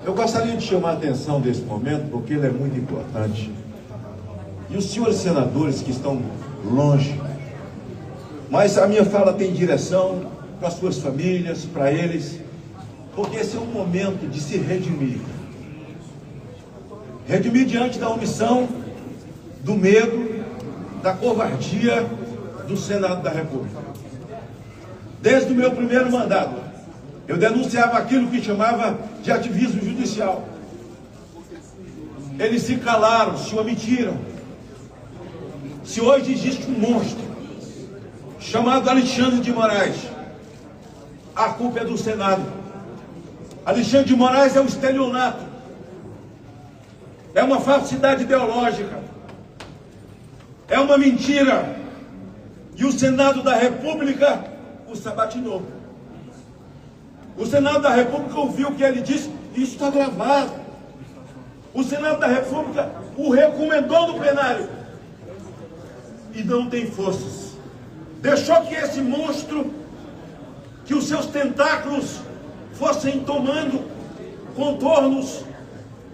Eu gostaria de chamar a atenção desse momento, porque ele é muito importante. E os senhores senadores que estão longe, mas a minha fala tem direção para as suas famílias, para eles, porque esse é um momento de se redimir. Redimir diante da omissão, do medo, da covardia do Senado da República. Desde o meu primeiro mandato, eu denunciava aquilo que chamava de ativismo judicial. Eles se calaram, se omitiram. Se hoje existe um monstro chamado Alexandre de Moraes, a culpa é do Senado. Alexandre de Moraes é um estelionato, é uma falsidade ideológica, é uma mentira, e o Senado da República o sabatinou. O Senado da República ouviu o que ele disse, e isso está gravado. O Senado da República o recomendou no plenário e não tem forças. Deixou que esse monstro, que os seus tentáculos fossem tomando contornos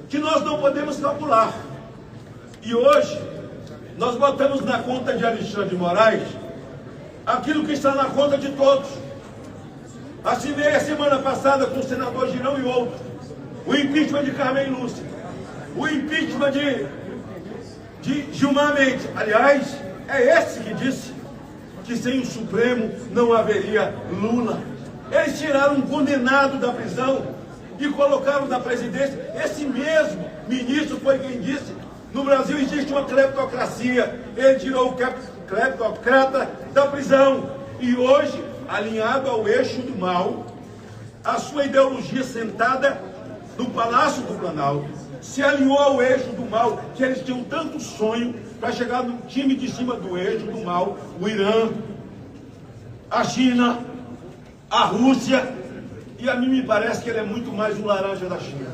que nós não podemos calcular. E hoje, nós botamos na conta de Alexandre de Moraes aquilo que está na conta de todos. Assinei a semana passada com o senador Girão e outros o impeachment de Carmen Lúcia, o impeachment de Gilmar Mendes. Aliás, é esse que disse que sem o Supremo não haveria Lula. Eles tiraram um condenado da prisão e colocaram na presidência. Esse mesmo ministro foi quem disse: no Brasil existe uma cleptocracia. Ele tirou o cleptocrata da prisão. E hoje, alinhado ao eixo do mal, a sua ideologia sentada no Palácio do Planalto se alinhou ao eixo do mal, que eles tinham tanto sonho para chegar no time de cima do eixo do mal: o Irã, a China, a Rússia. E a mim me parece que ele é muito mais um laranja da China.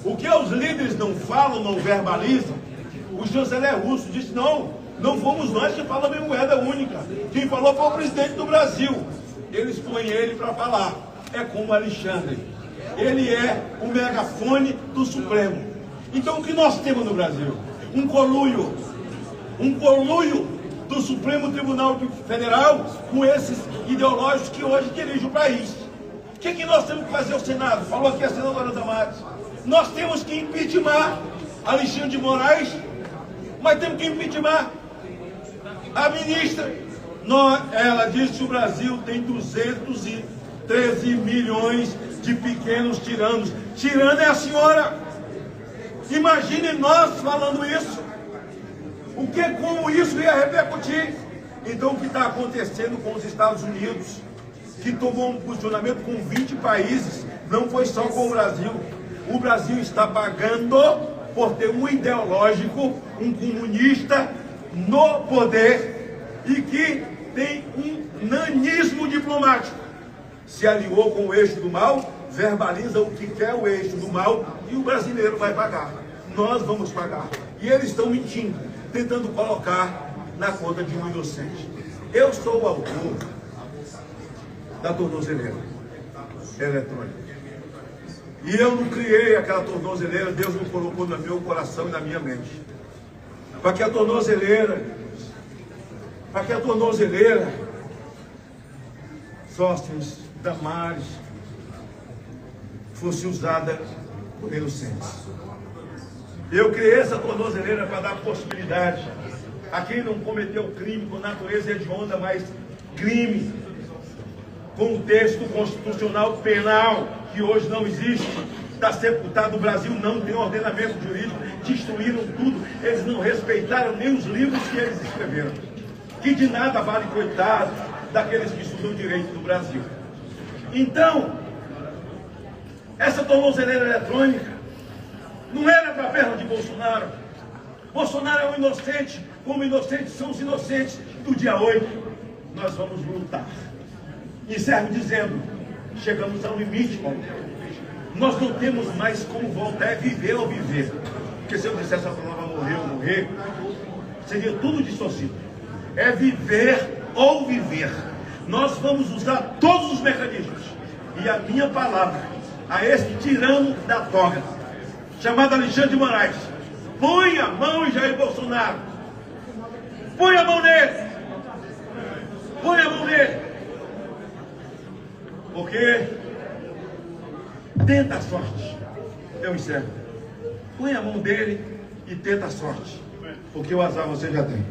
O que os líderes não falam, não verbalizam, o chanceler russo disse: não fomos nós que falamos em moeda única. Quem falou foi o presidente do Brasil. Eles põem ele para falar. É como Alexandre. Ele é o megafone do Supremo. Então o que nós temos no Brasil? Um conluio do Supremo Tribunal Federal com esses ideológicos que hoje dirigem o país. O que nós temos que fazer? O Senado falou aqui a senadora Damares. Nós temos que impeachment Alexandre de Moraes, mas temos que impeachment a ministra. Ela disse que o Brasil tem 213 milhões de pequenos tiranos. Tirano é a senhora. Imagine nós falando isso. Como isso ia repercutir? Então, o que está acontecendo com os Estados Unidos, que tomou um posicionamento com 20 países, não foi só com o Brasil. O Brasil está pagando por ter um ideológico, um comunista no poder e que tem um nanismo diplomático. Se aliou com o eixo do mal, verbaliza o que quer o eixo do mal e o brasileiro vai pagar. Nós vamos pagar. E eles estão mentindo, tentando colocar na conta de um inocente. Eu sou o autor da tornozeleira eletrônica. E eu não criei aquela tornozeleira, Deus me colocou no meu coração e na minha mente. Para que a tornozeleira, Sóstenes, Damares, fosse usada por inocentes. Eu criei essa tornozeleira para dar possibilidade a quem não cometeu crime com natureza hedionda, mas crime com o texto constitucional penal, que hoje não existe, está sepultado. O Brasil não tem ordenamento jurídico, destruíram tudo, eles não respeitaram nem os livros que eles escreveram. Que de nada vale, coitado, daqueles que estudam direito no Brasil. Então, essa tornozeleira eletrônica não era para a perna de Bolsonaro. Bolsonaro é um inocente, como inocentes são os inocentes. Do dia 8, nós vamos lutar. Encerro dizendo: chegamos ao limite, Paulo. Nós não temos mais como voltar, é viver ou viver. Porque se eu dissesse a palavra morrer ou morrer, seria tudo distorcido. É viver ou viver. Nós vamos usar todos os mecanismos. E a minha palavra a esse tirano da toga, chamado Alexandre de Moraes. Põe a mão em Jair Bolsonaro. Põe a mão nele. Põe a mão nele. Porque tenta a sorte. Eu encerro. Põe a mão dele e tenta a sorte. Porque o azar você já tem.